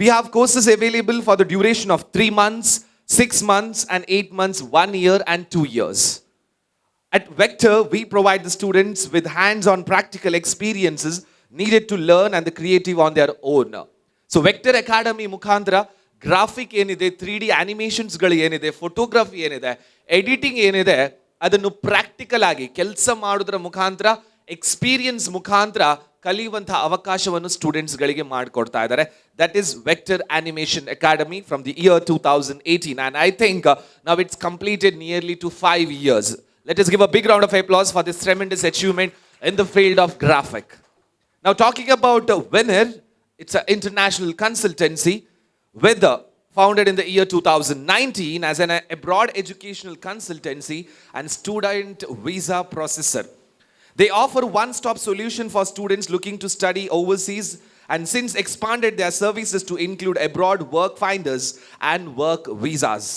We have courses available for the duration of 3 months, 6 months and 8 months, 1 year and 2 years. At Vector, we provide the students with hands-on practical experiences needed to learn and the creative on their own. So Vector Academy ಮುಖಾಂತರ graphic ಏನಿದೆ, 3D ಅನಿಮೇಷನ್ಸ್ಗಳು ಏನಿದೆ, photography ಏನಿದೆ, editing ಏನಿದೆ, ಅದನ್ನು practical ಆಗಿ ಕೆಲಸ ಮಾಡೋದ್ರ ಮುಖಾಂತರ, ಎಕ್ಸ್ಪೀರಿಯನ್ಸ್ ಮುಖಾಂತರ ಕಲಿಯುವಂತಹ ಅವಕಾಶವನ್ನು ಸ್ಟೂಡೆಂಟ್ಸ್ಗಳಿಗೆ ಮಾಡಿಕೊಡ್ತಾ ಇದ್ದಾರೆ. That is Vector Animation Academy from the year 2018, and I think now it's completed nearly to 5 years. Let us give a big round of applause for this tremendous achievement in the field of graphic. Now talking about VENIR, it's an international consultancy founded in the year 2019 as an abroad educational consultancy and student visa processor. They offer one-stop solution for students looking to study overseas, and since expanded their services to include abroad work finders and work visas.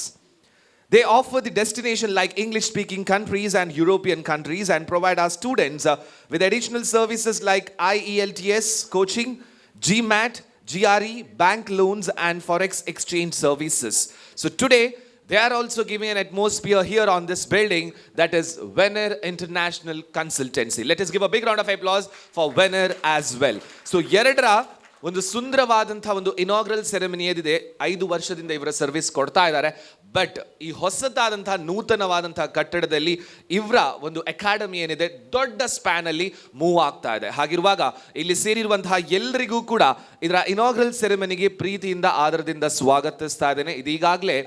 They offer the destination like English-speaking countries and European countries and provide our students with additional services like IELTS coaching, GMAT, GRE, bank loans and forex exchange services. So today, they are also giving an atmosphere here on this building that is VENIR International Consultancy. Let us give a big round of applause for VENIR as well. So ಎರಡರ ಒಂದು ಸುಂದರವಾದಂತಹ ಒಂದು inaugural ceremony ಏನಿದೆ, 5 ವರ್ಷದಿಂದ ಇವರ service ಕೊಡ್ತಾ ಇದ್ದಾರೆ. But ಈ ಹೊಸದಾದಂತಹ ನೂತನವಾದಂತಹ ಕಟ್ಟಡದಲ್ಲಿ ಇವರ ಒಂದು ಅಕಾಡೆಮಿ ಏನಿದೆ ದೊಡ್ಡ ಸ್ಪ್ಯಾನ್ ಅಲ್ಲಿ ಮೂವ್ ಆಗ್ತಾ ಇದೆ. ಹಾಗಿರುವಾಗ ಇಲ್ಲಿ ಸೇರಿರುವಂತಹ ಎಲ್ಲರಿಗೂ ಕೂಡ ಇದರ ಇನಾಗ್ರಲ್ ಸೆರೆಮನಿಗೆ ಪ್ರೀತಿಯಿಂದ ಆದರದಿಂದ ಸ್ವಾಗತಿಸ್ತಾ ಇದ್ದೇನೆ. ಇದೀಗಾಗಲೇ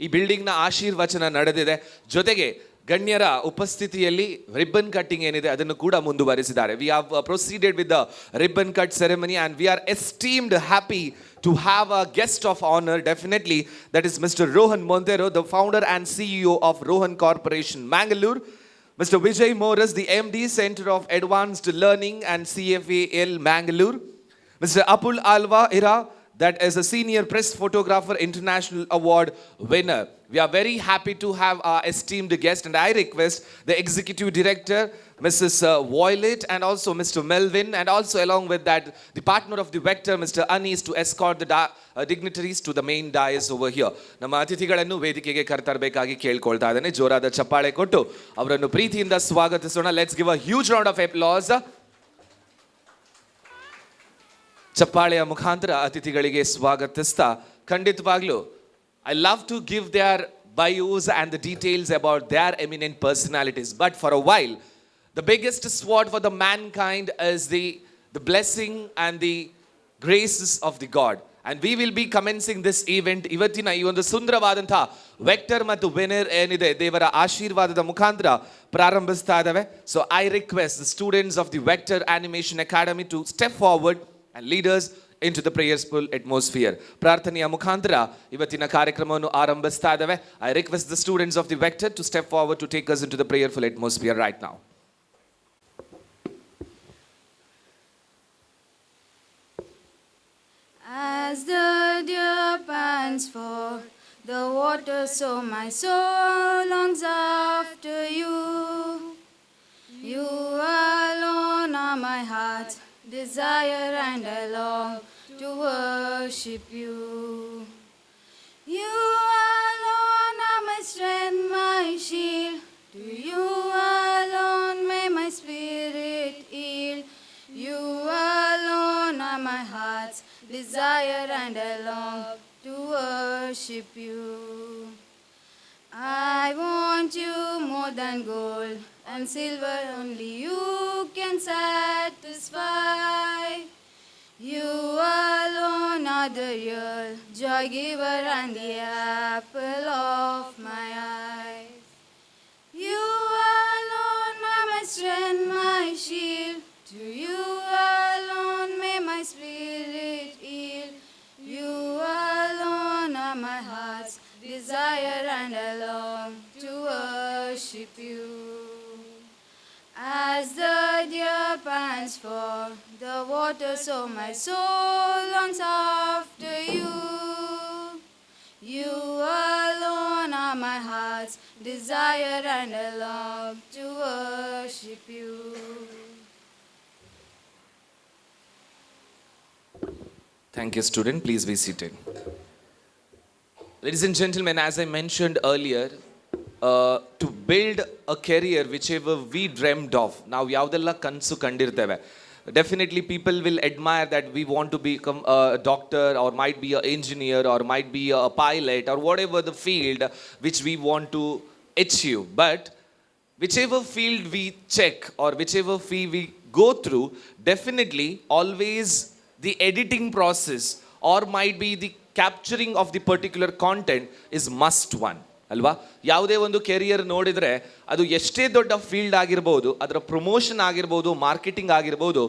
ಈ ಬಿಲ್ಡಿಂಗ್ನ ಆಶೀರ್ವಚನ ನಡೆದಿದೆ. ಜೊತೆಗೆ ಗಣ್ಯರ ಉಪಸ್ಥಿತಿಯಲ್ಲಿ ರಿಬ್ಬನ್ ಕಟ್ಟಿಂಗ್ ಏನಿದೆ ಅದನ್ನು ಕೂಡ ಮುಂದುವರಿಸಿದ್ದಾರೆ. We have proceeded with the ribbon cut ceremony and we are esteemed happy to have a guest of honor, definitely, that is Mr. Rohan Montero, the founder and CEO of Rohan Corporation, Mangalore. Mr. Vijay Morris, the MD, Center of Advanced Learning and CFAL, Mangalore. Mr. Apul Alva Ira, that is a senior press photographer, international award winner. We are very happy to have our esteemed guest, and I request the executive director, Mrs. Violet, and also Mr. Melvin, and also along with that, the partner of the Vector, Mr. Anis, to escort the dignitaries to the main dais over here. ನಮ್ಮ ಅತಿಥಿಗಳನ್ನು ವೇದಿಕೆಗೆ ಕರೆತರಬೇಕಾಗಿ ಕೇಳ್ಕೊಳ್ತಾ ಇದ್ದೇನೆ. ಜೋರಾದ ಚಪ್ಪಾಳೆ ಕೊಟ್ಟು ಅವರನ್ನು ಪ್ರೀತಿಯಿಂದ ಸ್ವಾಗತಿಸೋಣ. Let's give a huge round of applause. ಚಪ್ಪಾಳೆಯ ಮುಖಾಂತರ ಅತಿಥಿಗಳಿಗೆ ಸ್ವಾಗತಿಸ್ತಾ, ಖಂಡಿತವಾಗ್ಲೂ I love to give their bios and the details about their eminent personalities, but for a while the biggest sword for the mankind is the blessing and the graces of the God, and we will be commencing this event ಇವತ್ತಿನ ಈ ಒಂದು ಸುಂದರವಾದಂತಹ vector ಮತ್ತು ವೆನಿರ್ ಏನಿದೆ ದೇವರ ಆಶೀರ್ವಾದದ ಮುಖಾಂತರ ಪ್ರಾರಂಭಿಸ್ತಾ ಇದ್ದಾವೆ. So I request the students of the Vector Animation Academy to step forward and lead us into the prayerful atmosphere. ಪ್ರಾರ್ಥನೆಯ ಮುಖಾಂತರ ಇವತ್ತಿನ ಕಾರ್ಯಕ್ರಮವನ್ನು ಆರಂಭಿಸ್ತಾ ಇದ್ದೇವೆ. I request the students of the Vector to step forward to take us into the prayerful atmosphere right now. As the deer pants for the water, so my soul longs after you. You alone are my heart's desire, and I long to worship you. You alone are my strength, my shield. To you alone may my spirit yield. You alone are my heart's desire, and I long to worship you. I want you more than gold and silver, only you can satisfy. You alone are the real joy giver and the apple of my eyes. You alone are my strength, my shield. To you alone may my spirit yield. You alone are my heart's desire, and I long to worship you. As the deer pants for the water, so my soul longs after you. You alone are my heart's desire, and I long to worship you. Thank you, student. Please be seated. Ladies and gentlemen, as I mentioned earlier, to build a career whichever we dreamed of, now yaudella kansu kandirteve. Definitely people will admire that we want to become a doctor or might be an engineer or might be a pilot or whatever the field which we want to achieve. But whichever field we check or whichever field we go through, definitely always the editing process or might be the capturing of the particular content is must one. ಅಲ್ವಾ? ಯಾವುದೇ ಒಂದು career ನೋಡಿದರೆ ಅದು ಎಷ್ಟೇ ದೊಡ್ಡ field ಆಗಿರ್ಬೋದು, ಅದರ promotion ಆಗಿರ್ಬೋದು, ಮಾರ್ಕೆಟಿಂಗ್ ಆಗಿರ್ಬೋದು,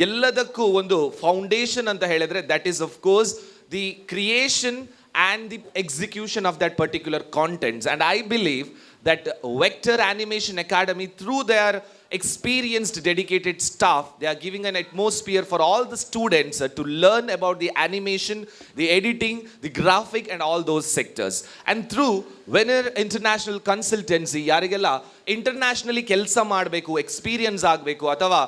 ಎಲ್ಲದಕ್ಕೂ ಒಂದು ಫೌಂಡೇಶನ್ ಅಂತ ಹೇಳಿದ್ರೆ that is of course the creation and the execution of that particular contents. And I believe that Vector Animation Academy, through their experienced dedicated staff, they are giving an atmosphere for all the students to learn about the animation, the editing, the graphic and all those sectors. And through VENIR International Consultancy, ಯಾರಿಗೆಲ್ಲ internationally ಕೆಲಸ ಮಾಡಬೇಕು, experience ಆಗಬೇಕು ಅಥವಾ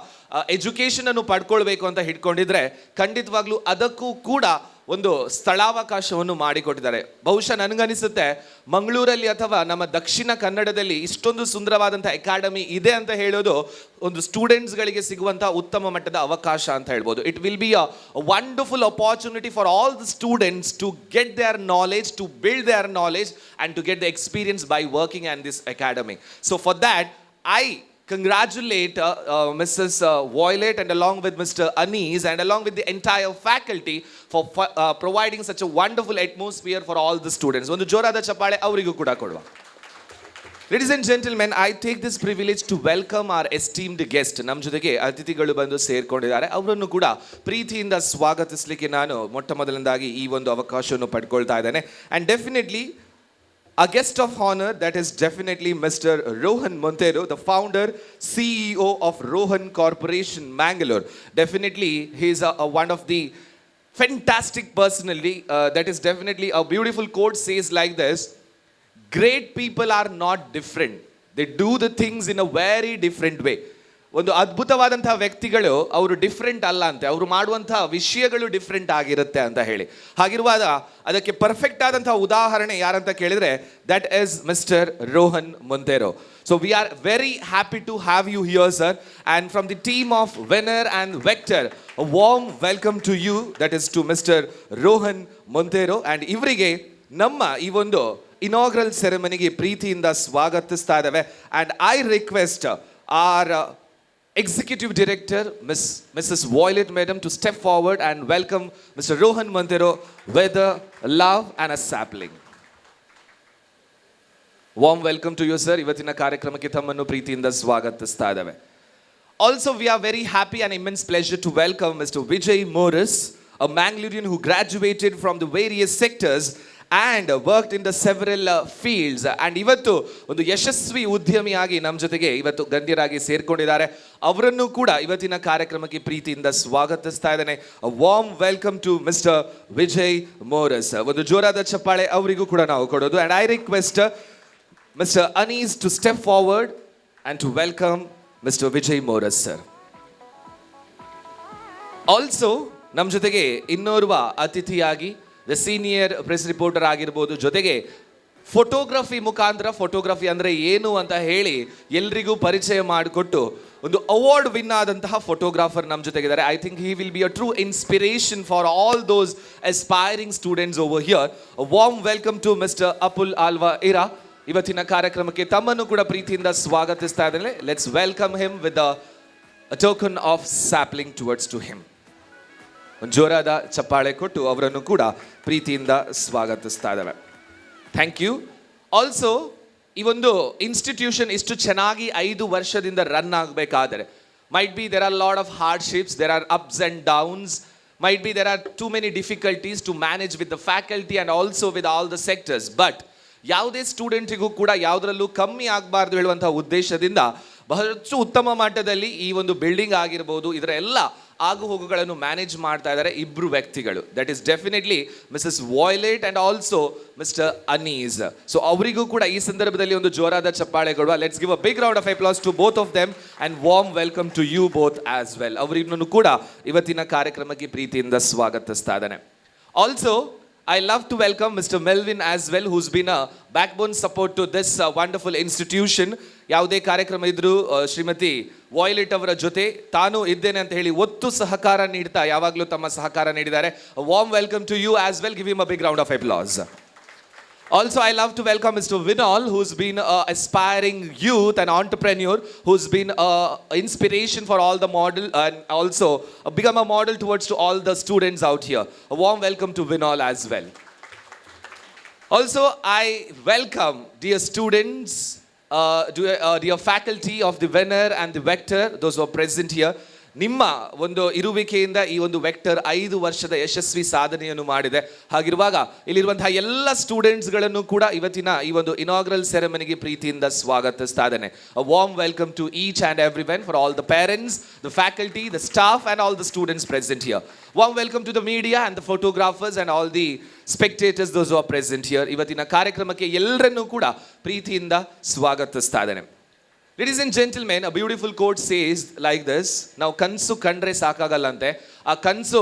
education ಅನ್ನು ಪಡ್ಕೊಳ್ಬೇಕು ಅಂತ ಹಿಡ್ಕೊಂಡಿದ್ರೆ ಖಂಡಿತವಾಗ್ಲೂ ಅದಕ್ಕೂ ಕೂಡ ಒಂದು ಸ್ಥಳಾವಕಾಶವನ್ನು ಮಾಡಿಕೊಟ್ಟಿದ್ದಾರೆ. ಬಹುಶಃ ನನಗನಿಸುತ್ತೆ ಮಂಗಳೂರಲ್ಲಿ ಅಥವಾ ನಮ್ಮ ದಕ್ಷಿಣ ಕನ್ನಡದಲ್ಲಿ ಇಷ್ಟೊಂದು ಸುಂದರವಾದಂಥ ಅಕಾಡೆಮಿ ಇದೆ ಅಂತ ಹೇಳೋದು ಒಂದು ಸ್ಟೂಡೆಂಟ್ಸ್ಗಳಿಗೆ ಸಿಗುವಂಥ ಉತ್ತಮ ಮಟ್ಟದ ಅವಕಾಶ ಅಂತ ಹೇಳ್ಬೋದು. It will be a wonderful opportunity for all the students to get their knowledge, to build their knowledge and to get the experience by working in this academy. So for that, I congratulate Mrs. Violet and along with Mr. Anis and along with the entire faculty for providing such a wonderful atmosphere for all the students. ಒಂದು ಜೋರಾದ ಚಪ್ಪಾಳೆ ಅವರಿಗೂ ಕೂಡ ಕೊಡುವ. Ladies and gentlemen, I take this privilege to welcome our esteemed guest. ನಮ್ಮ ಜೊತೆಗೆ ಅತಿಥಿಗಳು ಬಂದು ಸೇರ್ಕೊಂಡಿದ್ದಾರೆ. ಅವರನ್ನು ಕೂಡ ಪ್ರೀತಿಯಿಂದ ಸ್ವಾಗತಿಸಲಿಕ್ಕೆ ನಾನು ಮೊಟ್ಟ ಮೊದಲನೇದಾಗಿ ಈ ಒಂದು ಅವಕಾಶವನ್ನು ಪಡ್ಕೊಳ್ತಾ ಇದ್ದೇನೆ. And definitely a guest of honor, that is definitely Mr. Rohan Montero, the founder, CEO of Rohan Corporation, Mangalore. Definitely, he is one of the fantastic personality. That is definitely a beautiful quote says like this: great people are not different. They do the things in a very different way. ಒಂದು ಅದ್ಭುತವಾದಂಥ ವ್ಯಕ್ತಿಗಳು ಅವರು different ಅಲ್ಲ ಅಂತೆ, ಅವರು ಮಾಡುವಂಥ ವಿಷಯಗಳು different ಆಗಿರುತ್ತೆ ಅಂತ ಹೇಳಿ. ಹಾಗಿರುವಾಗ ಅದಕ್ಕೆ ಪರ್ಫೆಕ್ಟ್ ಆದಂಥ ಉದಾಹರಣೆ ಯಾರಂತ ಕೇಳಿದರೆ that is mister Rohan ಮೊಂತೆರೋ. So we are very happy to have you here, sir. And from the team of VENIR and Vector, a warm welcome to you. That is to Mr. Rohan Montero. And ಇವರಿಗೆ ನಮ್ಮ ಈ ಒಂದು inaugural ಸೆರೆಮನಿಗೆ ಪ್ರೀತಿಯಿಂದ ಸ್ವಾಗತಿಸ್ತಾ ಇದ್ದೇವೆ. And I request our Executive Director, Mrs. Violet Madam, to step forward and welcome Mr. Rohan Montero with a love and a sapling. Warm welcome to you, sir. ಇವತ್ತಿನ ಕಾರ್ಯಕ್ರಮಕ್ಕೆ ತಮ್ಮನ್ನು ಪ್ರೀತಿಯಿಂದ ಸ್ವಾಗತಿಸ್ತಾ ಇದ್ದೇವೆ. Also, we are very happy and immense pleasure to welcome Mr. Bejai Morris, a Mangalorean who graduated from the various sectors and worked in the several fields. And ಇವತ್ತು ಒಂದು ಯಶಸ್ವಿ ಉದ್ಯಮಿಯಾಗಿ ನಮ್ಮ ಜೊತೆಗೆ ಇವತ್ತು ಗಣ್ಯರಾಗಿ ಸೇರ್ಕೊಂಡಿದ್ದಾರೆ. ಅವರನ್ನು ಕೂಡ ಇವತ್ತಿನ ಕಾರ್ಯಕ್ರಮಕ್ಕೆ ಪ್ರೀತಿಯಿಂದ ಸ್ವಾಗತಿಸ್ತಾ ಇದ್ದೇನೆ. Warm welcome to Mister Vijay Moras. ಒಂದು ಜೋರಾದ ಚಪ್ಪಾಳೆ ಅವರಿಗೂ ಕೂಡ ನಾವು ಕೊಡೋದು. And I request Mr. Anis to step forward and to welcome Mr. Vijay Morris, sir. Also ನಮ್ಮ ಜೊತೆಗೆ ಇನ್ನೋರ್ವ ಅತಿಥಿಯಾಗಿ ದ ಸೀನಿಯರ್ ಪ್ರೆಸ್ ರಿಪೋರ್ಟರ್ ಆಗಿರ್ಬೋದು, ಜೊತೆಗೆ ಫೋಟೋಗ್ರಫಿ ಮುಖಾಂತರ ಫೋಟೋಗ್ರಫಿ ಅಂದರೆ ಏನು ಅಂತ ಹೇಳಿ ಎಲ್ರಿಗೂ ಪರಿಚಯ ಮಾಡಿಕೊಟ್ಟು ಒಂದು ಅವಾರ್ಡ್ ವಿನ್ ಆದಂತಹ ಫೋಟೋಗ್ರಾಫರ್ ನಮ್ಮ ಜೊತೆಗಿದ್ದಾರೆ. I think he will be a true inspiration for all those aspiring students over here. Warm welcome to Mister Apul Alva Ira. ಇವತ್ತಿನ ಕಾರ್ಯಕ್ರಮಕ್ಕೆ ತಮ್ಮನ್ನು ಕೂಡ ಪ್ರೀತಿಯಿಂದ ಸ್ವಾಗತಿಸ್ತಾ ಇದ್ದೇನೆ. Let's welcome him with a token of sapling towards to him. ಒಂದು ಜೋರಾದ ಚಪ್ಪಾಳೆ ಕೊಟ್ಟು ಅವರನ್ನು ಕೂಡ ಪ್ರೀತಿಯಿಂದ ಸ್ವಾಗತಿಸ್ತಾ ಇದ್ದಾವೆ. Thank you. ಆಲ್ಸೋ ಈ ಒಂದು ಇನ್ಸ್ಟಿಟ್ಯೂಷನ್ ಇಷ್ಟು ಚೆನ್ನಾಗಿ 5 ವರ್ಷದಿಂದ ರನ್ ಆಗಬೇಕಾದರೆ might be there are lot of hardships, there are ups and downs, might be there are too many difficulties to manage with the faculty and also with all the sectors. But ಯಾವುದೇ ಸ್ಟೂಡೆಂಟಿಗೂ ಕೂಡ ಯಾವುದರಲ್ಲೂ ಕಮ್ಮಿ ಆಗಬಾರ್ದು ಹೇಳುವಂಥ ಉದ್ದೇಶದಿಂದ ಬಹಳಷ್ಟು ಉತ್ತಮ ಮಟ್ಟದಲ್ಲಿ ಈ ಒಂದು ಬಿಲ್ಡಿಂಗ್ ಆಗಿರ್ಬೋದು ಇದರ ಎಲ್ಲ ಆಗು ಹೋಗುಗಳನ್ನು ಮ್ಯಾನೇಜ್ ಮಾಡ್ತಾ ಇದ್ದಾರೆ ಇಬ್ಬರು ವ್ಯಕ್ತಿಗಳು. That is definitely Mrs Violet and also Mister Anees. So ಅವರಿಗೂ ಕೂಡ ಈ ಸಂದರ್ಭದಲ್ಲಿ ಒಂದು ಜೋರಾದ ಚಪ್ಪಾಳೆ ಕೊಡುವ. Let's give a big round of applause to both of them and warm welcome to you both as well. ಅವರಿನ್ನೂ ಕೂಡ ಇವತ್ತಿನ ಕಾರ್ಯಕ್ರಮಕ್ಕೆ ಪ್ರೀತಿಯಿಂದ ಸ್ವಾಗತಿಸ್ತಾ ಇದ್ದಾನೆ. Also, I love to welcome Mr. Melvin as well, who's been a backbone support to this wonderful institution. ಯಾವುದೇ ಕಾರ್ಯಕ್ರಮ ಇದ್ರೂ Shrimati violet ಅವರ ಜೊತೆ ತಾನು ಇದ್ದೇನೆ ಅಂತ ಹೇಳಿ ಒತ್ತು ಸಹಕಾರ ನೀಡ್ತಾ ಯಾವಾಗಲೂ ತಮ್ಮ ಸಹಕಾರ ನೀಡಿದ್ದಾರೆ. A warm welcome to you as well. Give him a big round of applause. Also, I love to welcome Mr. Vinol, who's been an aspiring youth and entrepreneur, who's been an inspiration for all the model and also become a model towards to all the students out here. A warm welcome to Vinol as well. Also, I welcome dear students, dear faculty of the VENIR and the Vector, those who are present here. ನಿಮ್ಮ ಒಂದು ಇರುವಿಕೆಯಿಂದ ಈ ಒಂದು vector 5 ವರ್ಷದ ಯಶಸ್ವಿ ಸಾಧನೆಯನ್ನು ಮಾಡಿದೆ. ಹಾಗಿರುವಾಗ ಇಲ್ಲಿರುವಂತಹ ಎಲ್ಲ ಸ್ಟೂಡೆಂಟ್ಸ್ಗಳನ್ನು ಕೂಡ ಇವತ್ತಿನ ಈ ಒಂದು ಇನಾಗ್ರಲ್ ಸೆರೆಮನಿಗೆ ಪ್ರೀತಿಯಿಂದ ಸ್ವಾಗತಿಸ್ತಾ ಇದ್ದೇನೆ. A warm welcome to each and everyone, for all the parents, the faculty, the staff and all the students present here. Warm welcome to the media and the photographers and all the spectators, those who are present here. ಇವತ್ತಿನ ಕಾರ್ಯಕ್ರಮಕ್ಕೆ ಎಲ್ಲರನ್ನೂ ಕೂಡ ಪ್ರೀತಿಯಿಂದ ಸ್ವಾಗತಿಸ್ತಾ ಇದ್ದೇನೆ. Ladies and gentlemen, a beautiful quote says like this. ನಾವು ಕನಸು ಕಂಡ್ರೆ ಸಾಕಾಗಲ್ಲಂತೆ. ಆ ಕನಸು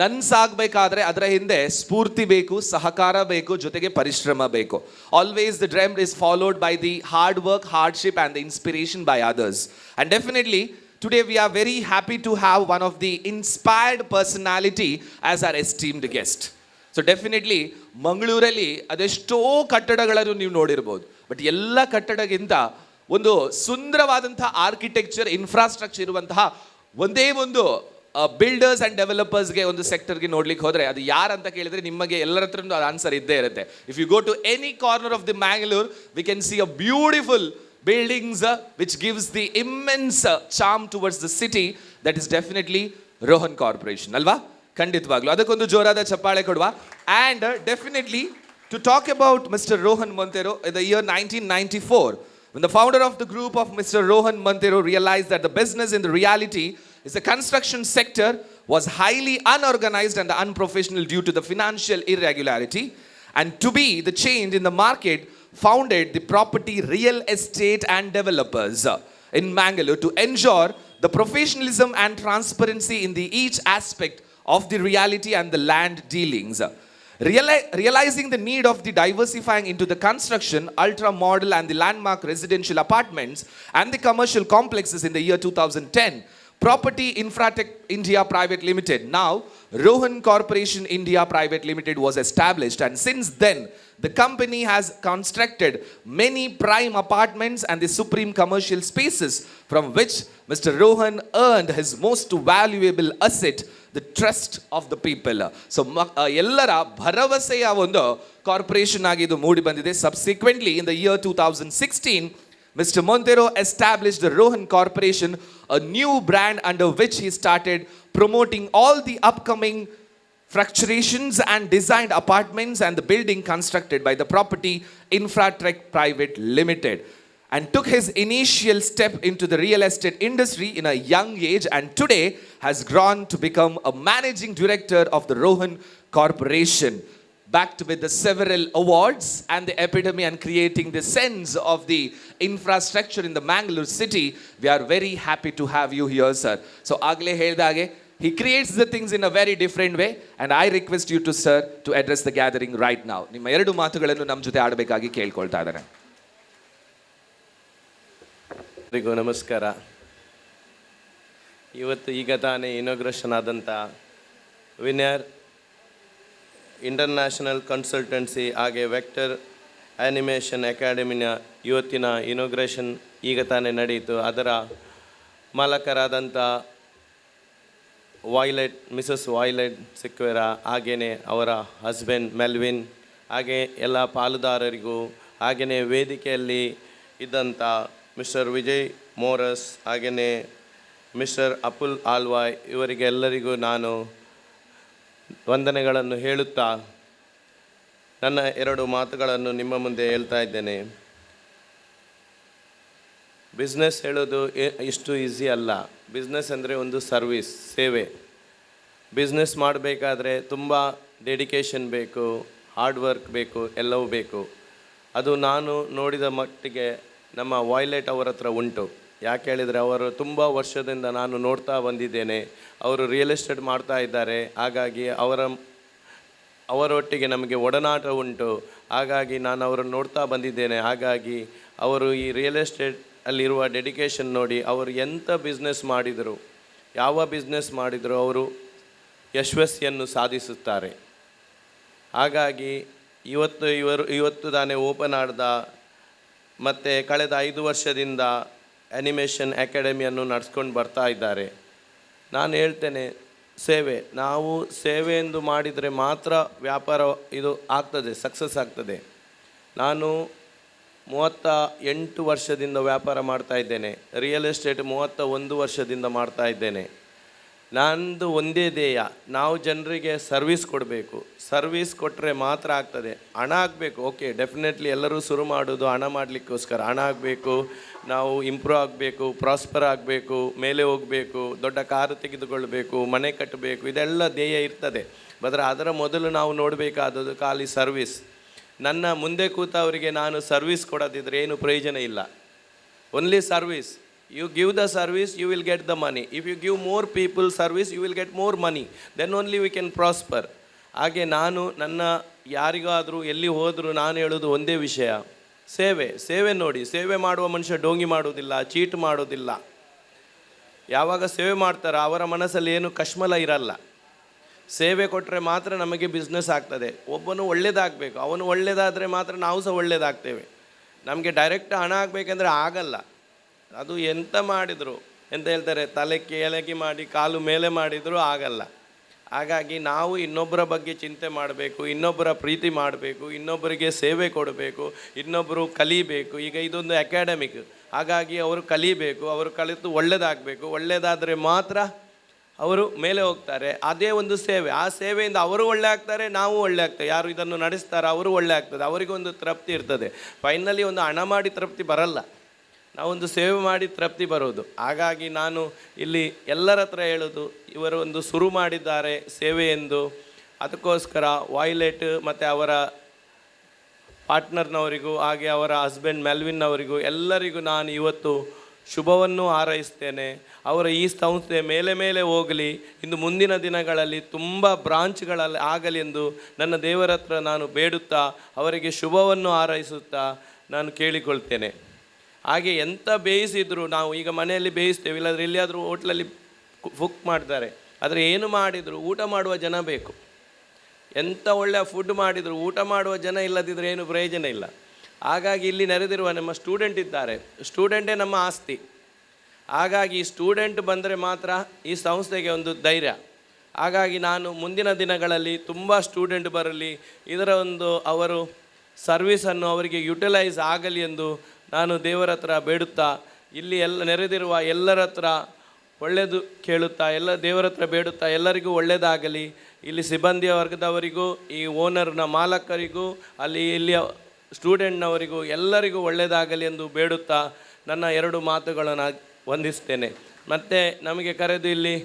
ನನ್ಸಾಗಬೇಕಾದ್ರೆ ಅದರ ಹಿಂದೆ ಸ್ಫೂರ್ತಿ ಬೇಕು, ಸಹಕಾರ ಬೇಕು, ಜೊತೆಗೆ ಪರಿಶ್ರಮ ಬೇಕು. Always the dream is followed by the hard work, hardship and the inspiration by others. And definitely today we are very happy to have one of the inspired personality as our esteemed guest. So definitely ಮಂಗಳೂರಲ್ಲಿ ಅದೆಷ್ಟೋ ಕಟ್ಟಡಗಳನ್ನು ನೀವು ನೋಡಿರ್ಬೋದು. But ಎಲ್ಲ ಕಟ್ಟಡಕ್ಕಿಂತ ಒಂದು ಸುಂದರವಾದಂತಹ architecture infrastructure ಇರುವಂತಹ ಒಂದೇ ಒಂದು ಬಿಲ್ಡರ್ಸ್ ಅಂಡ್ ಡೆವಲಪರ್ಸ್ಗೆ ಒಂದು ಸೆಕ್ಟರ್ಗೆ ನೋಡ್ಲಿಕ್ಕೆ ಹೋದ್ರೆ ಅದು ಯಾರಂತ ಕೇಳಿದ್ರೆ ನಿಮಗೆ ಎಲ್ಲರ ಹತ್ರ ಆನ್ಸರ್ ಇದ್ದೇ ಇರುತ್ತೆ. If you go to any corner of the Mangalore, we can see a beautiful buildings which gives the immense charm towards the city. That is definitely Rohan Corporation, ಅಲ್ವಾ? ಖಂಡಿತವಾಗ್ಲು ಅದಕ್ಕೊಂದು ಜೋರಾದ ಚಪ್ಪಾಳೆ ಕೊಡುವ. And definitely to talk about Mr. Rohan Montero, in the year 1994, when the founder of the group of Mr. Rohan Montero realized that the business in the reality is the construction sector was highly unorganized and unprofessional due to the financial irregularity, and to be the change in the market, founded the property real estate and developers in Mangalore to ensure the professionalism and transparency in the each aspect of the reality and the land dealings. Realizing the need of the diversifying into the construction, ultra model and the landmark residential apartments and the commercial complexes in the year 2010, Property Infratech India Private Limited, now Rohan Corporation India Private Limited, was established, and since then the company has constructed many prime apartments and the supreme commercial spaces, from which Mr. Rohan earned his most valuable asset, the trust of the people. So ಎಲ್ಲರ ಭರವಸೆಯ ಒಂದು corporation ಆಗಿ ಇದು ಮೂಡಿ ಬಂದಿದೆ. Subsequently in the year 2016, Mr. Montero established the Rohan Corporation, a new brand under which he started promoting all the upcoming fracturations and designed apartments and the building constructed by the Property Infratech Private Limited, and took his initial step into the real estate industry in a young age, and today has grown to become a managing director of the Rohan Corporation, backed with the several awards and the epitome and creating the sense of the infrastructure in the Mangalore city. We are very happy to have you here, sir. So agle heldage, he creates the things in a very different way, and I request you to, sir, to address the gathering right now. ನಿಮ್ಮ ಎರಡು ಮಾತುಗಳನ್ನು ನಮ್ಮ ಜೊತೆ ಆಡಬೇಕಾಗಿ ಕೇಳ್ಕೊಳ್ತಾ ಇದ್ದಾರೆ. ಎಲ್ಲರಿಗೂ ನಮಸ್ಕಾರ. ಇವತ್ತು ಈಗ ತಾನೇ ಇನಾಗ್ರೇಷನ್ ಆದಂಥ ವಿನರ್ ಇಂಟರ್ನ್ಯಾಷನಲ್ ಕನ್ಸಲ್ಟೆನ್ಸಿ ಹಾಗೆ ವೆಕ್ಟರ್ ಆ್ಯನಿಮೇಷನ್ ಅಕಾಡೆಮಿನ ಇವತ್ತಿನ ಇನಾಗ್ರೇಷನ್ ಈಗ ತಾನೇ ನಡೆಯಿತು. ಅದರ ಮಾಲಕರಾದಂಥ ಮಿಸಸ್ ವಾಯ್ಲೆಟ್ ಸಿಕ್ವೇರಾ, ಹಾಗೆಯೇ ಅವರ ಹಸ್ಬೆಂಡ್ ಮೆಲ್ವಿನ್, ಹಾಗೆ ಎಲ್ಲ ಪಾಲುದಾರರಿಗೂ, ಹಾಗೆಯೇ ವೇದಿಕೆಯಲ್ಲಿ ಇದ್ದಂಥ ಮಿಸ್ಟರ್ ವಿಜಯ್ ಮೋರಸ್, ಹಾಗೆಯೇ ಮಿಸ್ಟರ್ ಅಪುಲ್ ಆಲ್ವಾಯ್, ಇವರಿಗೆಲ್ಲರಿಗೂ ನಾನು ವಂದನೆಗಳನ್ನು ಹೇಳುತ್ತಾ ನನ್ನ ಎರಡು ಮಾತುಗಳನ್ನು ನಿಮ್ಮ ಮುಂದೆ ಹೇಳ್ತಾ ಇದ್ದೇನೆ. ಬಿಸ್ನೆಸ್ ಹೇಳೋದು ಇಷ್ಟು ಈಸಿ ಅಲ್ಲ. ಬಿಸ್ನೆಸ್ ಅಂದರೆ ಒಂದು ಸರ್ವಿಸ್, ಸೇವೆ. ಬಿಸ್ನೆಸ್ ಮಾಡಬೇಕಾದ್ರೆ ತುಂಬ ಡೆಡಿಕೇಶನ್ ಬೇಕು, ಹಾರ್ಡ್ ವರ್ಕ್ ಬೇಕು, ಎಲ್ಲವೂ ಬೇಕು. ಅದು ನಾನು ನೋಡಿದ ಮಟ್ಟಿಗೆ ನಮ್ಮ ವಾಯ್ಲೆಟ್ ಅವರ ಹತ್ರ ಉಂಟು. ಯಾಕೆ ಹೇಳಿದರೆ ಅವರು ತುಂಬ ವರ್ಷದಿಂದ ನಾನು ನೋಡ್ತಾ ಬಂದಿದ್ದೇನೆ. ಅವರು ರಿಯಲ್ ಎಸ್ಟೇಟ್ ಮಾಡ್ತಾ ಇದ್ದಾರೆ. ಹಾಗಾಗಿ ಅವರ ಅವರೊಟ್ಟಿಗೆ ನಮಗೆ ಒಡನಾಟ ಉಂಟು. ಹಾಗಾಗಿ ನಾನು ಅವರನ್ನು ನೋಡ್ತಾ ಬಂದಿದ್ದೇನೆ. ಹಾಗಾಗಿ ಅವರು ಈ ರಿಯಲ್ ಎಸ್ಟೇಟ್ ಅಲ್ಲಿರುವ ಡೆಡಿಕೇಶನ್ ನೋಡಿ, ಅವರು ಎಂಥ ಬಿಸ್ನೆಸ್ ಮಾಡಿದರು, ಯಾವ ಬಿಸ್ನೆಸ್ ಮಾಡಿದರೂ ಅವರು ಯಶಸ್ವಿಯನ್ನು ಸಾಧಿಸುತ್ತಾರೆ. ಹಾಗಾಗಿ ಇವತ್ತು ತಾನೇ ಓಪನ್ ಆಡ್ದ ಮತ್ತು ಕಳೆದ 5 ವರ್ಷದಿಂದ ಆ್ಯನಿಮೇಷನ್ ಅಕಾಡೆಮಿಯನ್ನು ನಡೆಸ್ಕೊಂಡು ಬರ್ತಾ ಇದ್ದಾರೆ. ನಾನು ಹೇಳ್ತೇನೆ, ನಾವು ಸೇವೆ ಎಂದು ಮಾಡಿದರೆ ಮಾತ್ರ ವ್ಯಾಪಾರ ಇದು ಆಗ್ತದೆ, ಸಕ್ಸಸ್ ಆಗ್ತದೆ. ನಾನು 38 ವರ್ಷದಿಂದ ವ್ಯಾಪಾರ ಮಾಡ್ತಾ ಇದ್ದೇನೆ. ರಿಯಲ್ ಎಸ್ಟೇಟ್ 31 ವರ್ಷದಿಂದ ಮಾಡ್ತಾ ಇದ್ದೇನೆ. ನಂದು ಒಂದೇ ಧ್ಯೇಯ, ನಾವು ಜನರಿಗೆ ಸರ್ವಿಸ್ ಕೊಡಬೇಕು. ಸರ್ವಿಸ್ ಕೊಟ್ಟರೆ ಮಾತ್ರ ಆಗ್ತದೆ. ಹಣ ಆಗಬೇಕು, ಓಕೆ, ಡೆಫಿನೆಟ್ಲಿ ಎಲ್ಲರೂ ಶುರು ಮಾಡೋದು ಹಣ ಮಾಡಲಿಕ್ಕೋಸ್ಕರ. ಹಣ ಆಗಬೇಕು, ನಾವು ಇಂಪ್ರೂವ್ ಆಗಬೇಕು, ಪ್ರಾಸ್ಪರ್ ಆಗಬೇಕು, ಮೇಲೆ ಹೋಗಬೇಕು, ದೊಡ್ಡ ಕಾರು ತೆಗೆದುಕೊಳ್ಬೇಕು, ಮನೆ ಕಟ್ಟಬೇಕು, ಇದೆಲ್ಲ ಧ್ಯೇಯ ಇರ್ತದೆ. ಆದರೆ ಅದರ ಮೊದಲು ನಾವು ನೋಡಬೇಕಾದದ್ದು ಖಾಲಿ ಸರ್ವಿಸ್. ನನ್ನ ಮುಂದೆ ಕೂತವರಿಗೆ ನಾನು ಸರ್ವಿಸ್ ಕೊಡೋದಿದ್ರೆ ಏನು ಪ್ರಯೋಜನ ಇಲ್ಲ. Only service. You give the service, you will get the money. If you give more people service, you will get more money. Then only we can prosper. ಹಾಗೆ ನಾನು ನನ್ನ ಯಾರಿಗಾದರೂ ಎಲ್ಲಿ ಹೋದರೂ ನಾನು ಹೇಳೋದು ಒಂದೇ ವಿಷಯ, ಸೇವೆ ನೋಡಿ. ಸೇವೆ ಮಾಡುವ ಮನುಷ್ಯ ಡೋಂಗಿ ಮಾಡೋದಿಲ್ಲ, ಚೀಟ್ ಮಾಡೋದಿಲ್ಲ. ಯಾವಾಗ ಸೇವೆ ಮಾಡ್ತಾರೋ ಅವರ ಮನಸ್ಸಲ್ಲಿ ಏನು ಕಶ್ಮಲ ಇರಲ್ಲ. ಸೇವೆ ಕೊಟ್ಟರೆ ಮಾತ್ರ ನಮಗೆ ಬಿಸ್ನೆಸ್ ಆಗ್ತದೆ. ಒಬ್ಬನು ಒಳ್ಳೇದಾಗಬೇಕು, ಅವನು ಒಳ್ಳೇದಾದರೆ ಮಾತ್ರ ನಾವು ಸಹ ಒಳ್ಳೇದಾಗ್ತೇವೆ. ನಮಗೆ ಡೈರೆಕ್ಟ್ ಹಣ ಆಗಬೇಕಂದ್ರೆ ಆಗಲ್ಲ. ಅದು ಎಂತ ಮಾಡಿದರು, ಎಂತ ಹೇಳ್ತಾರೆ, ತಲೆ ಕೆಳಗೆ ಮಾಡಿ ಕಾಲು ಮೇಲೆ ಮಾಡಿದರೂ ಆಗಲ್ಲ. ಹಾಗಾಗಿ ನಾವು ಇನ್ನೊಬ್ಬರ ಬಗ್ಗೆ ಚಿಂತೆ ಮಾಡಬೇಕು, ಇನ್ನೊಬ್ಬರ ಪ್ರೀತಿ ಮಾಡಬೇಕು, ಇನ್ನೊಬ್ಬರಿಗೆ ಸೇವೆ ಕೊಡಬೇಕು, ಇನ್ನೊಬ್ಬರು ಕಲಿಬೇಕು. ಈಗ ಇದೊಂದು ಅಕಾಡೆಮಿಕ್, ಹಾಗಾಗಿ ಅವರು ಕಲಿಬೇಕು, ಅವರು ಕಲಿತು ಒಳ್ಳೆಯದಾಗಬೇಕು. ಒಳ್ಳೆಯದಾದರೆ ಮಾತ್ರ ಅವರು ಮೇಲೆ ಹೋಗ್ತಾರೆ. ಅದೇ ಒಂದು ಸೇವೆ. ಆ ಸೇವೆಯಿಂದ ಅವರು ಒಳ್ಳೆ ಆಗ್ತಾರೆ, ನಾವು ಒಳ್ಳೆ ಆಗ್ತೇವೆ. ಯಾರು ಇದನ್ನು ನಡೆಸ್ತಾರೆ ಅವರು ಒಳ್ಳೆ ಆಗ್ತದೆ, ಅವರಿಗೊಂದು ತೃಪ್ತಿ ಇರ್ತದೆ. ಫೈನಲಿ ಒಂದು ಹಣ ಮಾಡಿ ತೃಪ್ತಿ ಬರಲ್ಲ, ನಾವೊಂದು ಸೇವೆ ಮಾಡಿ ತೃಪ್ತಿ ಬರೋದು. ಹಾಗಾಗಿ ನಾನು ಇಲ್ಲಿ ಎಲ್ಲರ ಹತ್ರ ಹೇಳೋದು, ಇವರು ಒಂದು ಶುರು ಮಾಡಿದ್ದಾರೆ ಸೇವೆ ಎಂದು. ಅದಕ್ಕೋಸ್ಕರ ವಾಯ್ಲೆಟ್ ಮತ್ತು ಅವರ ಪಾರ್ಟ್ನರ್ನವರಿಗೂ ಹಾಗೆ ಅವರ ಹಸ್ಬೆಂಡ್ ಮೆಲ್ವಿನ್ ಅವರಿಗೂ ಎಲ್ಲರಿಗೂ ನಾನು ಇವತ್ತು ಶುಭವನ್ನು ಹಾರೈಸ್ತೇನೆ. ಅವರ ಈ ಸಂಸ್ಥೆ ಮೇಲೆ ಹೋಗಲಿ, ಇನ್ನು ಮುಂದಿನ ದಿನಗಳಲ್ಲಿ ತುಂಬ ಬ್ರಾಂಚ್ಗಳಲ್ಲಿ ಆಗಲಿ ಎಂದು ನನ್ನ ದೇವರ ಹತ್ರ ನಾನು ಬೇಡುತ್ತಾ ಅವರಿಗೆ ಶುಭವನ್ನು ಹಾರೈಸುತ್ತಾ ನಾನು ಕೇಳಿಕೊಳ್ತೇನೆ. ಹಾಗೆ ಎಂಥ ಬೇಯಿಸಿದ್ರು, ನಾವು ಈಗ ಮನೆಯಲ್ಲಿ ಬೇಯಿಸ್ತೇವೆ, ಇಲ್ಲಾಂದರೆ ಎಲ್ಲಿಯಾದರೂ ಹೋಟ್ಲಲ್ಲಿ ಕುಕ್ ಮಾಡ್ತಾರೆ. ಆದರೆ ಏನು ಮಾಡಿದರು ಊಟ ಮಾಡುವ ಜನ ಬೇಕು. ಎಂಥ ಒಳ್ಳೆಯ ಫುಡ್ ಮಾಡಿದರು ಊಟ ಮಾಡುವ ಜನ ಇಲ್ಲದಿದ್ದರೆ ಏನು ಪ್ರಯೋಜನ ಇಲ್ಲ. ಹಾಗಾಗಿ ಇಲ್ಲಿ ನೆರೆದಿರುವ ನಮ್ಮ ಸ್ಟೂಡೆಂಟ್ ಇದ್ದಾರೆ, ಸ್ಟೂಡೆಂಟೇ ನಮ್ಮ ಆಸ್ತಿ. ಹಾಗಾಗಿ ಸ್ಟೂಡೆಂಟ್ ಬಂದರೆ ಮಾತ್ರ ಈ ಸಂಸ್ಥೆಗೆ ಒಂದು ಧೈರ್ಯ. ಹಾಗಾಗಿ ನಾನು ಮುಂದಿನ ದಿನಗಳಲ್ಲಿ ತುಂಬ ಸ್ಟೂಡೆಂಟ್ ಬರಲಿ, ಇದರ ಒಂದು ಅವರು ಸರ್ವಿಸನ್ನು ಅವರಿಗೆ ಯುಟಿಲೈಸ್ ಆಗಲಿ ಎಂದು ನಾನು ದೇವರ ಹತ್ರ ಬೇಡುತ್ತಾ, ಇಲ್ಲಿ ನೆರೆದಿರುವ ಎಲ್ಲರ ಹತ್ರ ಒಳ್ಳೆಯದು ಕೇಳುತ್ತಾ, ದೇವರ ಹತ್ರ ಬೇಡುತ್ತಾ ಎಲ್ಲರಿಗೂ ಒಳ್ಳೆಯದಾಗಲಿ. ಇಲ್ಲಿ ಸಿಬ್ಬಂದಿಯ ವರ್ಗದವರಿಗೂ, ಈ ಓನರ್ನ ಮಾಲಕರಿಗೂ, ಇಲ್ಲಿಯ ಸ್ಟೂಡೆಂಟ್ನವರಿಗೂ ಎಲ್ಲರಿಗೂ ಒಳ್ಳೆಯದಾಗಲಿ ಎಂದು ಬೇಡುತ್ತಾ ನನ್ನ 2 ಮಾತುಗಳನ್ನು ವಂದಿಸ್ತೇನೆ. ಮತ್ತು ನಮಗೆ ಕರೆದು ಇಲ್ಲಿ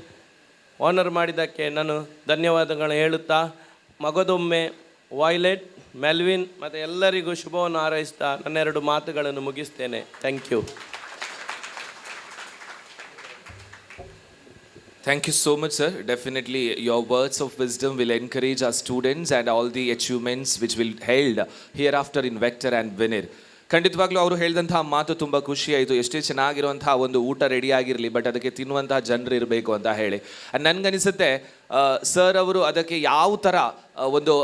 ಆನರ್ ಮಾಡಿದ್ದಕ್ಕೆ ನಾನು ಧನ್ಯವಾದಗಳನ್ನು ಹೇಳುತ್ತಾ, ಮಗದೊಮ್ಮೆ ವಾಯ್ಲೆಟ್, ಮೆಲ್ವಿನ್ ಮತ್ತು ಎಲ್ಲರಿಗೂ ಶುಭವನ್ನು ಹಾರೈಸ್ತಾ ನನ್ನ 2 ಮಾತುಗಳನ್ನು ಮುಗಿಸ್ತೇನೆ. Thank you. Thank you so much, sir. Definitely your words of wisdom will encourage our students and all the achievements which will held hereafter in Vector and VENIR. ಖಂಡಿತವಾಗ್ಲೂ ಅವರು ಹೇಳಿದಂತಹ ಮಾತು ತುಂಬ ಖುಷಿಯಾಯಿತು. ಎಷ್ಟೇ ಚೆನ್ನಾಗಿರುವಂತಹ ಒಂದು ಊಟ ರೆಡಿ ಆಗಿರಲಿ, ಬಟ್ ಅದಕ್ಕೆ ತಿನ್ನುವಂತಹ ಜನರು ಇರಬೇಕು ಅಂತ ಹೇಳಿ. ನನಗನ್ನಿಸುತ್ತೆ ಸರ್ ಅವರು ಅದಕ್ಕೆ ಯಾವ ಥರ ಒಂದು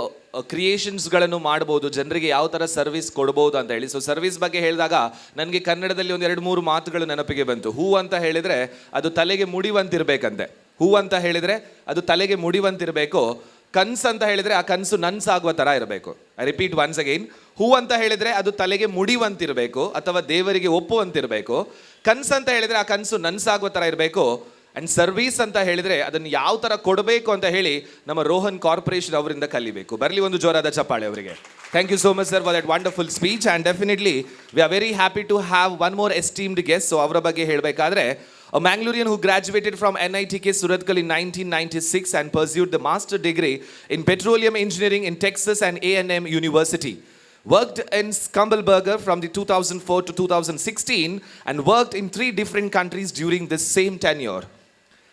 ಕ್ರಿಯೇಷನ್ಸ್ಗಳನ್ನು ಮಾಡ್ಬೋದು, ಜನರಿಗೆ ಯಾವ ಥರ ಸರ್ವಿಸ್ ಕೊಡ್ಬೋದು ಅಂತ ಹೇಳಿ. ಸೊ ಸರ್ವಿಸ್ ಬಗ್ಗೆ ಹೇಳಿದಾಗ ನನಗೆ ಕನ್ನಡದಲ್ಲಿ ಒಂದು 2-3 ಮಾತುಗಳು ನೆನಪಿಗೆ ಬಂತು. ಹೂ ಅಂತ ಹೇಳಿದರೆ ಅದು ತಲೆಗೆ ಮುಡಿವಂತಿರಬೇಕಂತೆ. ಹೂ ಅಂತ ಹೇಳಿದರೆ ಅದು ತಲೆಗೆ ಮುಡಿವಂತಿರಬೇಕು. ಕನ್ಸು ಅಂತ ಹೇಳಿದರೆ ಆ ಕನಸು ನನ್ಸಾಗುವ ಥರ ಇರಬೇಕು. I repeat once again. ಹೂ ಅಂತ ಹೇಳಿದರೆ ಅದು ತಲೆಗೆ ಮುಡಿವಂತಿರಬೇಕು ಅಥವಾ ದೇವರಿಗೆ ಒಪ್ಪುವಂತಿರಬೇಕು. ಕನ್ಸು ಅಂತ ಹೇಳಿದರೆ ಆ ಕನಸು ನನ್ಸಾಗುವ ಥರ ಇರಬೇಕು. ಆ್ಯಂಡ್ ಸರ್ವೀಸ್ ಅಂತ ಹೇಳಿದರೆ ಅದನ್ನು ಯಾವ ಥರ ಕೊಡಬೇಕು ಅಂತ ಹೇಳಿ ನಮ್ಮ ರೋಹನ್ ಕಾರ್ಪೊರೇಷನ್ ಅವರಿಂದ ಕಲಿಬೇಕು. ಬರಲಿ ಒಂದು ಜೋರಾದ ಚಪ್ಪಾಳೆ ಅವರಿಗೆ. Thank you so much sir for that wonderful speech. And definitely we are very happy to have one more esteemed guest. So ಅವರ ಬಗ್ಗೆ ಹೇಳಬೇಕಾದ್ರೆ, a Mangalorean who graduated from NITK Surathkal in 1996 and pursued the master degree in petroleum engineering in Texas and A&M University. Worked in Scumberger from the 2004 to 2016 and worked in 3 different countries during this same tenure.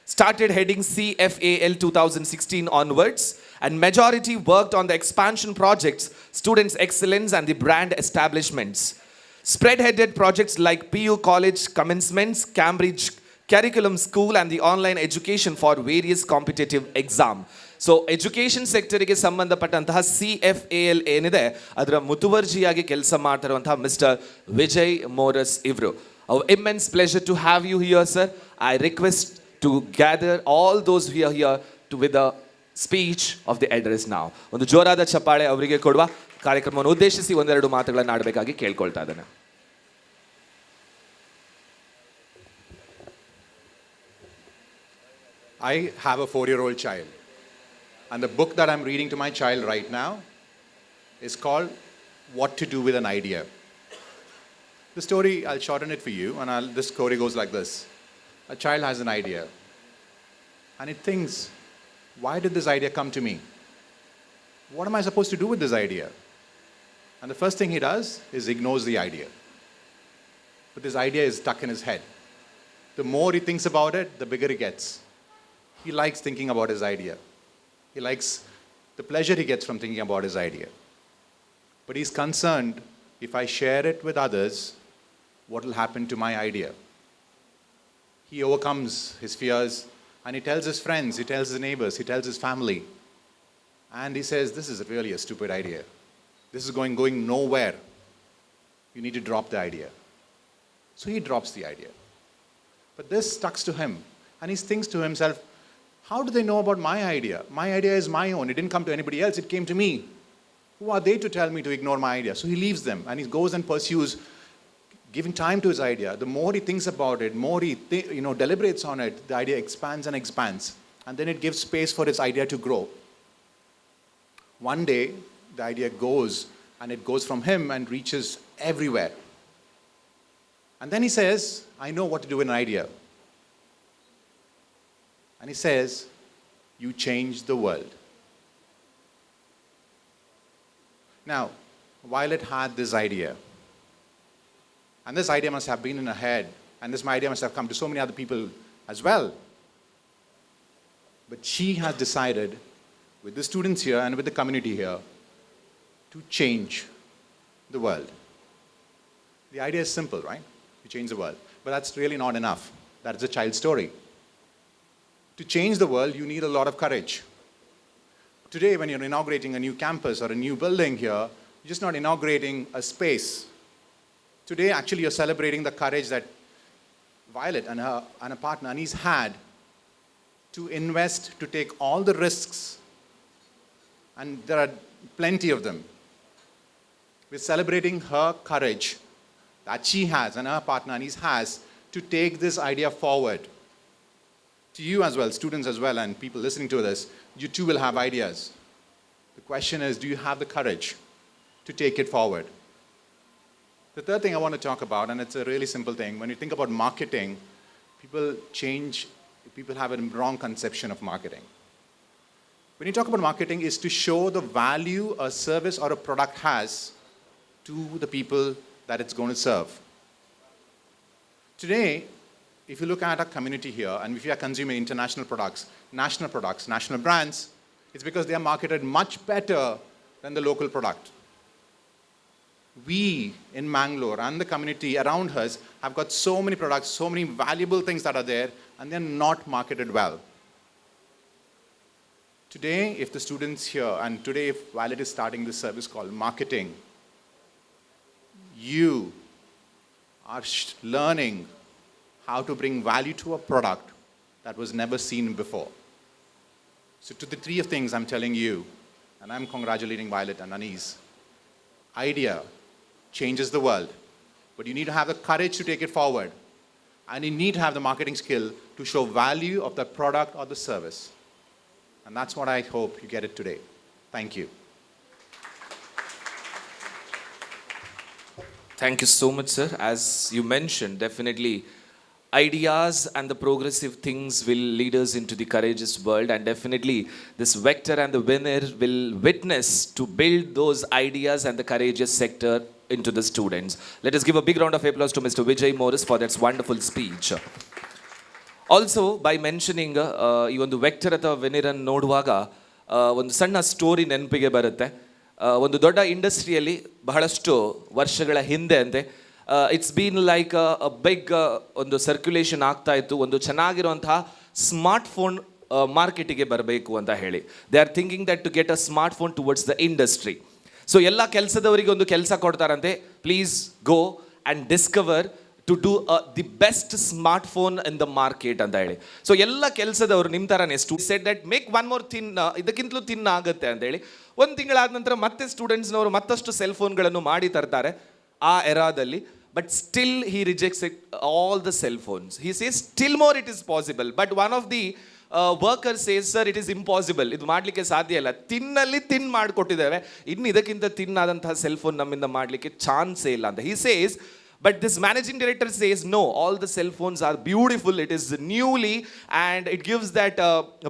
started heading CFAL 2016 onwards, and majority worked on the expansion projects, students' excellence, and the brand establishments. Spread-headed projects like PU College commencements, Cambridge Curriculum School, and the online education for various competitive exam. So education ಸೆಕ್ಟರಿಗೆ ಸಂಬಂಧಪಟ್ಟಂತಹ CFAL ಏನಿದೆ ಅದರ ಮುತುವರ್ಜಿಯಾಗಿ ಕೆಲಸ ಮಾಡ್ತಿರುವಂತಹ mister Vijay ಮೋರಸ್ ಇವರು. Immense pleasure to have you here, sir. I request to gather all those who are here with the speech of the address now. ಒಂದು ಜೋರಾದ ಚಪ್ಪಾಳೆ ಅವರಿಗೆ ಕೊಡುವ. ಕಾರ್ಯಕ್ರಮವನ್ನು ಉದ್ದೇಶಿಸಿ ಒಂದೆರಡು ಮಾತುಗಳನ್ನು ಆಡಬೇಕಾಗಿ ಕೇಳ್ಕೊಳ್ತಾ ಇದ್ದೇನೆ. I have a 4-year-old child. And the book that I'm reading to my child right now is called What to Do with an Idea. The story, I'll shorten it for you, and this story goes like this. A child has an idea, and it thinks, why did this idea come to me? What am I supposed to do with this idea? And the first thing he does is ignores the idea. But this idea is stuck in his head. The more he thinks about it, the bigger it gets. He likes thinking about his idea. He likes the pleasure he gets from thinking about his idea. But he's concerned, if I share it with others, what will happen to my idea? He overcomes his fears, and he tells his friends, he tells his neighbors, he tells his family. And he says, this is really a stupid idea. This is going nowhere. You need to drop the idea. So he drops the idea. But this stucks to him, and he thinks to himself, how do they know about my idea? My idea is my own. It didn't come to anybody else. It came to me. Who are they to tell me to ignore my idea? So he leaves them, and he goes and pursues, giving time to his idea. The more he thinks about it, more he deliberates on it, the idea expands and expands. And then it gives space for his idea to grow. One day, the idea goes, and it goes from him and reaches everywhere. And then he says, I know what to do with an idea. And he says, you change the world. Now, Violet had this idea. And this idea must have been in her head. And this idea must have come to so many other people as well. But she has decided, with the students here and with the community here, to change the world. The idea is simple, right? To change the world. But that's really not enough. That's a child's story. To change the world, you need a lot of courage. Today, when you're inaugurating a new campus or a new building here, you're just not inaugurating a space. Today, actually, you're celebrating the courage that Violet and her partner, Anis, had to invest, to take all the risks. And there are plenty of them. We're celebrating her courage that she has and her partner, Anis, has to take this idea forward. To you as well, students as well, and people listening to this, you too will have ideas. The question is, do you have the courage to take it forward? The third thing I want to talk about, and it's a really simple thing, when you think about marketing, people have a wrong conception of marketing. When you talk about marketing, is to show the value a service or a product has to the people that it's going to serve. Today, if you look at our community here, and if you are consuming international products, national brands, it's because they are marketed much better than the local product. We in Mangalore and the community around us have got so many products, so many valuable things that are there, and they're not marketed well. Today, if the students here, and today if Violet is starting this service called marketing, you are learning how to bring value to a product that was never seen before. So to the three of things I'm telling you, and I'm congratulating Violet and Anis, idea changes the world, but you need to have the courage to take it forward, and you need to have the marketing skill to show value of the product or the service. And that's what I hope you get it today. Thank you. Thank you so much, sir. As you mentioned, definitely ideas and the progressive things will lead us into the courageous world, and definitely this vector and the VENIR will witness to build those ideas and the courageous sector into the students. Let us give a big round of applause to Mr. Vijay Morris for that wonderful speech. Also by mentioning ಈ ಒಂದು vector ಅಥವಾ ವೆನಿರ್ ಅನ್ನು ನೋಡುವಾಗ ಒಂದು ಸಣ್ಣ story ನೆನಪಿಗೆ ಬರುತ್ತೆ. ಒಂದು ದೊಡ್ಡ ಇಂಡಸ್ಟ್ರಿಯಲ್ಲಿ ಬಹಳಷ್ಟು ವರ್ಷಗಳ ಹಿಂದೆ ಅಂತೆ ಇಟ್ಸ್ ಬೀನ್ ಲೈಕ್ ಬಿಗ್ ಒಂದು ಸರ್ಕ್ಯುಲೇಷನ್ ಆಗ್ತಾ ಇತ್ತು. ಒಂದು ಚೆನ್ನಾಗಿರುವಂತಹ ಸ್ಮಾರ್ಟ್ ಫೋನ್ ಮಾರ್ಕೆಟಿಗೆ ಬರಬೇಕು ಅಂತ ಹೇಳಿ they are thinking that to get a smart phone towards the industry. So ಎಲ್ಲ ಕೆಲಸದವರಿಗೆ ಒಂದು ಕೆಲಸ ಕೊಡ್ತಾರಂತೆ, please go and discover to do the best smart phone in the market ಅಂತ ಹೇಳಿ. ಸೊ ಎಲ್ಲ ಕೆಲಸದವರು ನಿಮ್ಮ ಥರನೇ set that make one more thin, ಇದಕ್ಕಿಂತಲೂ ಥಿನ್ ಆಗುತ್ತೆ ಅಂತ ಹೇಳಿ. ಒಂದು ತಿಂಗಳಾದ ನಂತರ ಮತ್ತೆ ಸ್ಟೂಡೆಂಟ್ಸ್ನವರು ಮತ್ತಷ್ಟು ಸೆಲ್ ಫೋನ್ಗಳನ್ನು ಮಾಡಿ ತರ್ತಾರೆ ಆ ಎರಾದಲ್ಲಿ. But still he rejects it all the cell phones. He says still more it is possible. But one of the worker says sir it is impossible, ಇದು ಮಾಡಲಿಕ್ಕೆ ಸಾಧ್ಯ ಇಲ್ಲ, ತಿನ್ನಲ್ಲಿ ತಿನ್ ಮಾಡಿಕೊಟ್ಟಿದ್ದೇವೆ, ಇನ್ನು ಇದಕ್ಕಿಂತ ತಿನ್ನಾದಂತಹ ಸೆಲ್ ಫೋನ್ ನಮ್ಮಿಂದ ಮಾಡಲಿಕ್ಕೆ ಚಾನ್ಸೇ ಇಲ್ಲ ಅಂತ. He says but this managing director says no, all the cell phones are beautiful, it is newly and it gives that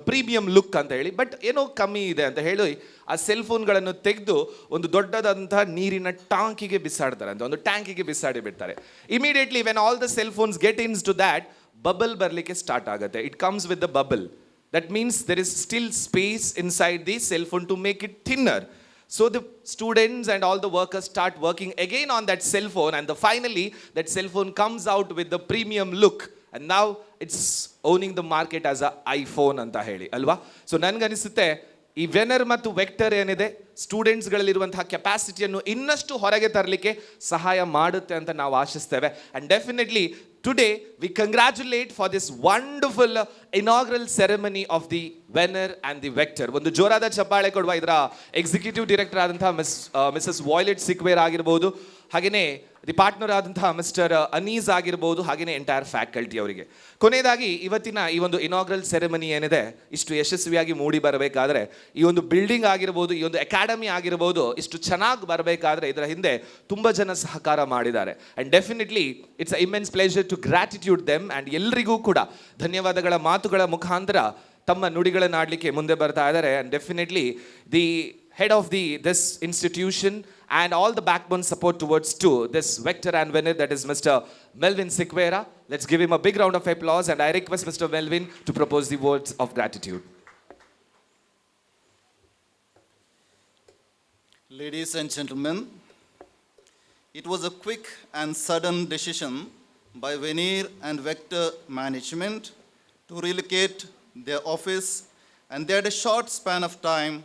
premium look ಅಂತ ಹೇಳಿ. ಬಟ್ ಏನೋ ಕಮ್ಮಿ ಇದೆ ಅಂತ ಹೇಳಿ ಆ ಸೆಲ್ ಫೋನ್ಗಳನ್ನು ತೆಗೆದು ಒಂದು ದೊಡ್ಡದಂತಹ ನೀರಿನ ಟಾಂಕಿಗೆ ಬಿಸಾಡ್ತಾರೆ ಅಂತ, ಒಂದು ಟ್ಯಾಂಕಿಗೆ ಬಿಸಾಡಿ ಬಿಡ್ತಾರೆ. Immediately when all the cell phones get into that, bubble ಬರಲಿಕ್ಕೆ ಸ್ಟಾರ್ಟ್ ಆಗುತ್ತೆ. It comes with the bubble. That means there is still space inside the cell phone to make it thinner. So the students and all the workers start working again on that cell phone, and finally that cell phone comes out with the premium look, and now it's owning the market as a iPhone anta heli alva. So ನನಗನಿಸುತ್ತೆ ಈ ವೆನರ್ ಮತ್ತು vector ಏನಿದೆ ಸ್ಟೂಡೆಂಟ್ಸ್ಗಳಲ್ಲಿರುವಂತಹ ಕೆಪಾಸಿಟಿಯನ್ನು ಇನ್ನಷ್ಟು ಹೊರಗೆ ತರಲಿಕ್ಕೆ ಸಹಾಯ ಮಾಡುತ್ತೆ ಅಂತ ನಾವು ಆಶಿಸ್ತೇವೆ. And definitely today we congratulate for this wonderful inaugural ceremony of the winner and the vector. ಒಂದು ಜೋರಾದ ಚಪ್ಪಾಳೆ ಕೊಡುವ. ಇದರ ಎಕ್ಸಿಕ್ಯೂಟಿವ್ ಡೈರೆಕ್ಟರ್ ಆದಂತಹ ಮಿಸಸ್ ವಾಯ್ಲೆಟ್ ಸಿಕ್ವೇರ್ ಆಗಿರ್ಬೋದು, ಹಾಗೆಯೇ ದಿ ಪಾರ್ಟ್ನರ್ ಆದಂತಹ ಮಿಸ್ಟರ್ ಅನೀಸ್ ಆಗಿರ್ಬೋದು, ಹಾಗೆಯೇ ಎಂಟೈರ್ ಫ್ಯಾಕಲ್ಟಿ ಅವರಿಗೆ. ಕೊನೆಯದಾಗಿ ಇವತ್ತಿನ ಈ ಒಂದು ಇನಾಗ್ರಲ್ ಸೆರೆಮನಿ ಏನಿದೆ ಇಷ್ಟು ಯಶಸ್ವಿಯಾಗಿ ಮೂಡಿ ಬರಬೇಕಾದ್ರೆ, ಈ ಒಂದು ಬಿಲ್ಡಿಂಗ್ ಆಗಿರ್ಬೋದು, ಈ ಒಂದು ಅಕಾಡೆಮಿ ಆಗಿರ್ಬೋದು ಇಷ್ಟು ಚೆನ್ನಾಗಿ ಬರಬೇಕಾದ್ರೆ ಇದರ ಹಿಂದೆ ತುಂಬ ಜನ ಸಹಕಾರ ಮಾಡಿದ್ದಾರೆ. And definitely it's a immense pleasure to gratitude them. And ಎಲ್ರಿಗೂ ಕೂಡ ಧನ್ಯವಾದಗಳ ಮಾತುಗಳ ಮುಖಾಂತರ ತಮ್ಮ ನುಡಿಗಳನ್ನು ಆಡಲಿಕ್ಕೆ ಮುಂದೆ ಬರ್ತಾ ಇದ್ದಾರೆ. And definitely the head of this institution and all the backbone support towards to this vector and venir, that is Mr. Melvin Sikwera. Let's give him a big round of applause, and I request Mr. Melvin to propose the words of gratitude. Ladies and gentlemen, it was a quick and sudden decision by VENIR and Vector management to relocate their office, and they had a short span of time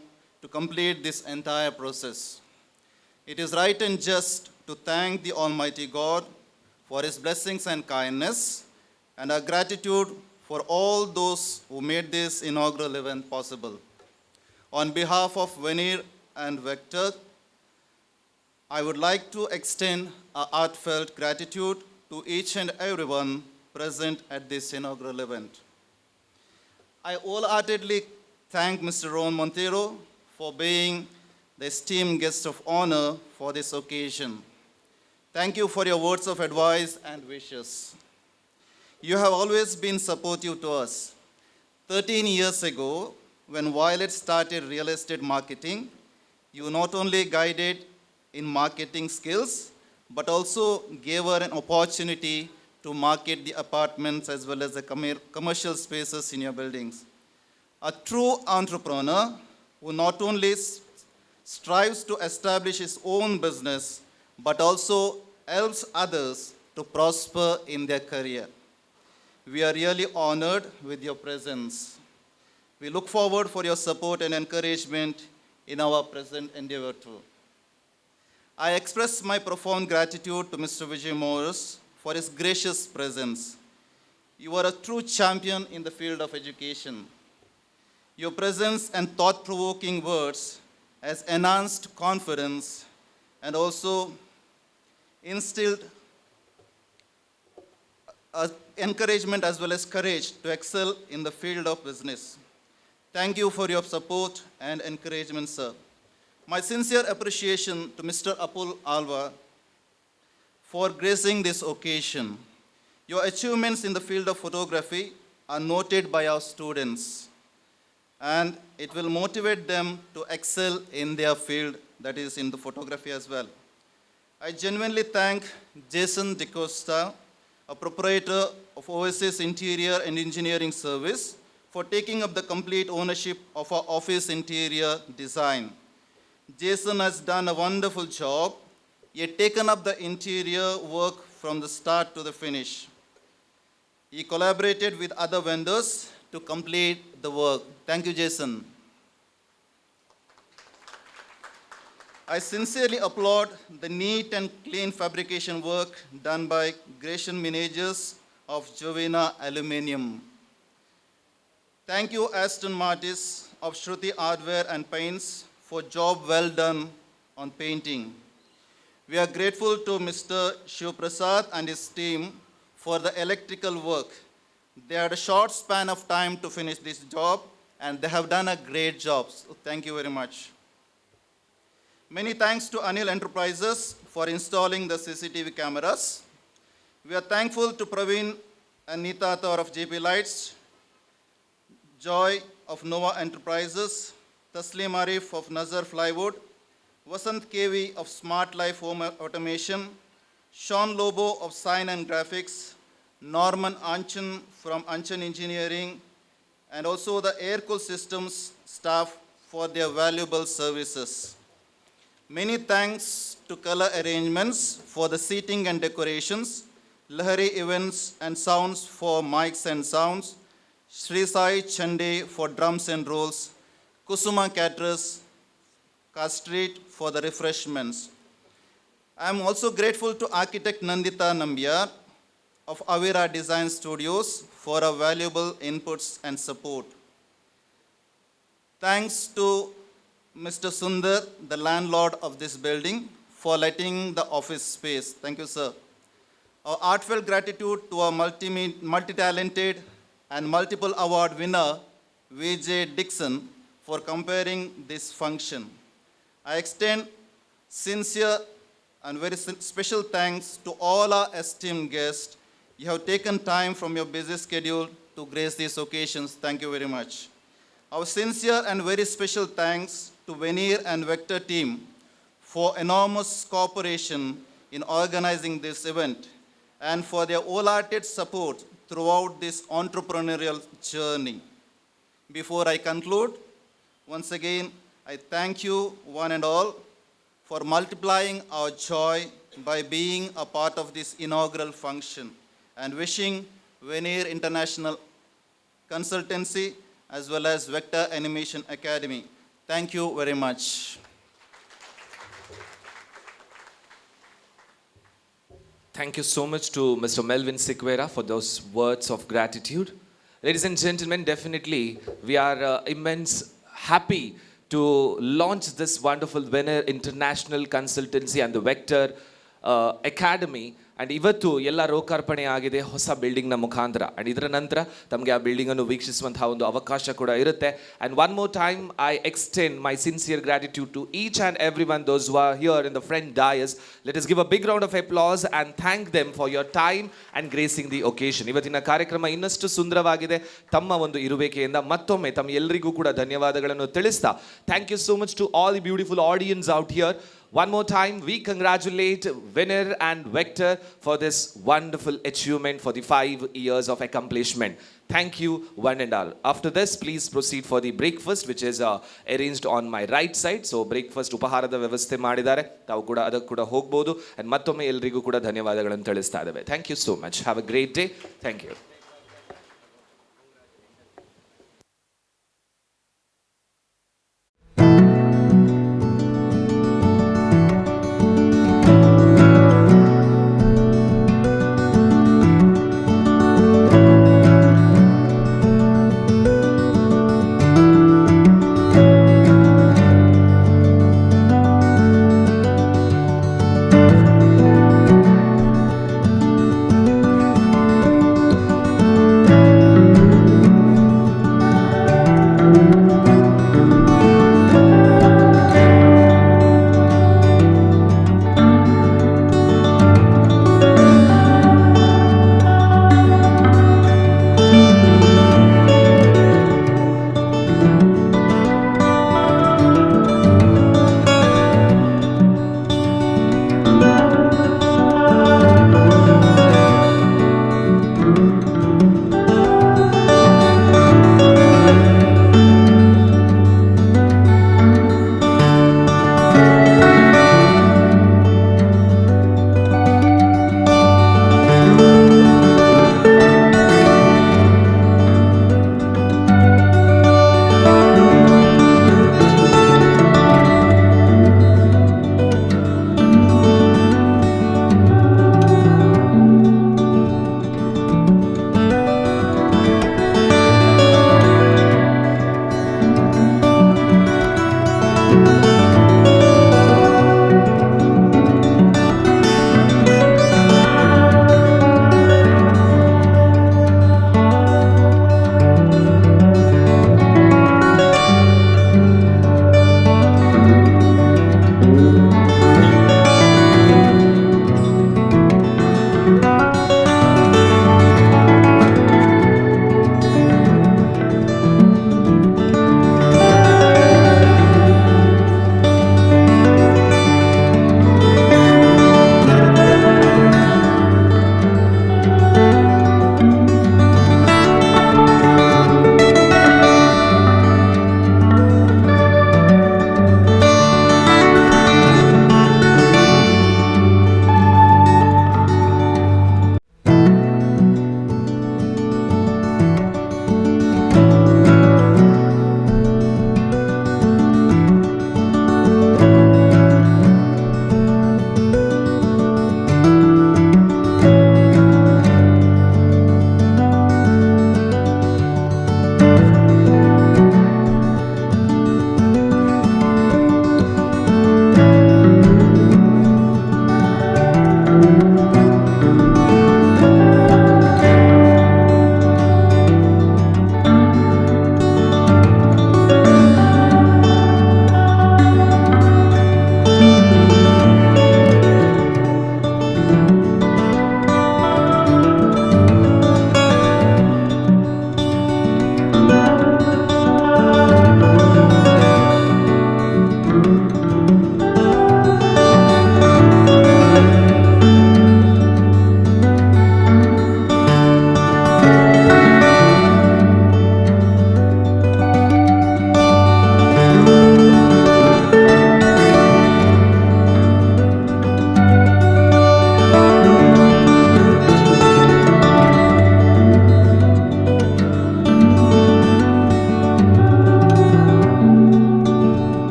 to complete this entire process. It is right and just to thank the Almighty God for His blessings and kindness, and our gratitude for all those who made this inaugural event possible. On behalf of VENIR and Vector, I would like to extend a heartfelt gratitude to each and everyone present at this inaugural event. I wholeheartedly thank Mr. Ron Montero for being the esteemed guest of honor for this occasion. Thank you for your words of advice and wishes. You have always been supportive to us. 13 years ago, when Violet started real estate marketing, you not only guided in marketing skills, but also gave her an opportunity to market the apartments as well as the commercial spaces in your buildings. A true entrepreneur who not only strives to establish his own business, but also helps others to prosper in their career. We are really honored with your presence. We look forward for your support and encouragement in our present endeavor too. I express my profound gratitude to Mr. Vijay Morris for his gracious presence. You are a true champion in the field of education. Your presence and thought-provoking words has enhanced confidence and also instilled encouragement as well as courage to excel in the field of business. Thank you for your support and encouragement, sir. My sincere appreciation to Mr. Apul Alva for gracing this occasion. Your achievements in the field of photography are noted by our students, and it will motivate them to excel in their field, that is in the photography as well. I genuinely thank Jason DeCosta, a proprietor of Overseas Interior and Engineering Service for taking up the complete ownership of our office interior design. Jason has done a wonderful job. He had taken up the interior work from the start to the finish. He collaborated with other vendors to complete the work. Thank you, Jason. I sincerely applaud the neat and clean fabrication work done by Gratian managers of Jovena Aluminium. Thank you, Aston Martis of Shruti Hardware and Paints, for job well done on painting. We are grateful to Mr. Shiv Prasad and his team for the electrical work. They had a short span of time to finish this job, and they have done a great job. So thank you very much. Many thanks to Anil Enterprises for installing the CCTV cameras. We are thankful to Praveen and Neeta Thor of JP Lights, Joy of Nova Enterprises, Taslim Arif of Nazar Plywood, Vasant KV of Smart Life Home Automation, Sean Lobo of Sign and Graphics, Norman Anchan from Anchan Engineering, and also the air cool systems staff for their valuable services. Many thanks to Color Arrangements for the seating and decorations, Lahari Events and Sounds for mics and sounds, Sri Sai Chande for drums and rolls, Kusuma Caterers, Street for the refreshments. I am also grateful to architect Nandita Nambiar of Avira Design Studios for our valuable inputs and support. Thanks to Mr. Sundar, the landlord of this building, for letting the office space. Thank you, sir. Our heartfelt gratitude to our multi-talented and multiple award winner, Vijay Dixon, for comparing this function. I extend sincere and very special thanks to all our esteemed guests. You have taken time from your busy schedule to grace these occasions. Thank you very much. Our sincere and very special thanks to VENIR and Vector team for enormous cooperation in organizing this event and for their wholehearted support throughout this entrepreneurial journey. Before I conclude, once again, I thank you one and all for multiplying our joy by being a part of this inaugural function and wishing VENIR International Consultancy as well as Vector Animation Academy. Thank you very much. Thank you so much to Mr. Melvin Siqueira for those words of gratitude. Ladies and gentlemen, definitely we are immense happy to launch this wonderful VENIR International Consultancy and the Vector Academy. And ಇವತ್ತು ಎಲ್ಲ ಲೋಕಾರ್ಪಣೆ ಆಗಿದೆ ಹೊಸ ಬಿಲ್ಡಿಂಗ್ನ ಮುಖಾಂತರ. And ಇದರ ನಂತರ ತಮಗೆ ಆ ಬಿಲ್ಡಿಂಗನ್ನು ವೀಕ್ಷಿಸುವಂತಹ ಒಂದು ಅವಕಾಶ ಕೂಡ ಇರುತ್ತೆ. And one more time I extend my sincere gratitude to each and every one those who are here in the front dais. Let us give a big round of applause and thank them for your time and gracing the occasion. ಇವತ್ತಿನ ಕಾರ್ಯಕ್ರಮ ಇನ್ನಷ್ಟು ಸುಂದರವಾಗಿದೆ ತಮ್ಮ ಒಂದು ಇರುವಿಕೆಯಿಂದ. ಮತ್ತೊಮ್ಮೆ ತಮ್ಮ ಎಲ್ಲರಿಗೂ ಕೂಡ ಧನ್ಯವಾದಗಳನ್ನು ತಿಳಿಸ್ತಾ thank you so much to all the beautiful audience out here. One more time, we congratulate VENIR and Vector for this wonderful achievement for the 5 years of accomplishment. Thank you, one and all. After this, please proceed for the breakfast, which is arranged on my right side. So, breakfast ಉಪಹಾರದ ವ್ಯವಸ್ಥೆ ಮಾಡಿದ್ದಾರೆ. ತಾವು ಕೂಡ ಅದಕ್ಕೆ ಕೂಡ ಹೋಗಬಹುದು. And ಮತ್ತೊಮ್ಮೆ ಎಲ್ಲರಿಗೂ ಕೂಡ ಧನ್ಯವಾದಗಳನ್ನು ತಿಳಿಸ್ತಾ ಇದ್ದೇವೆ. Thank you so much. Have a great day. Thank you.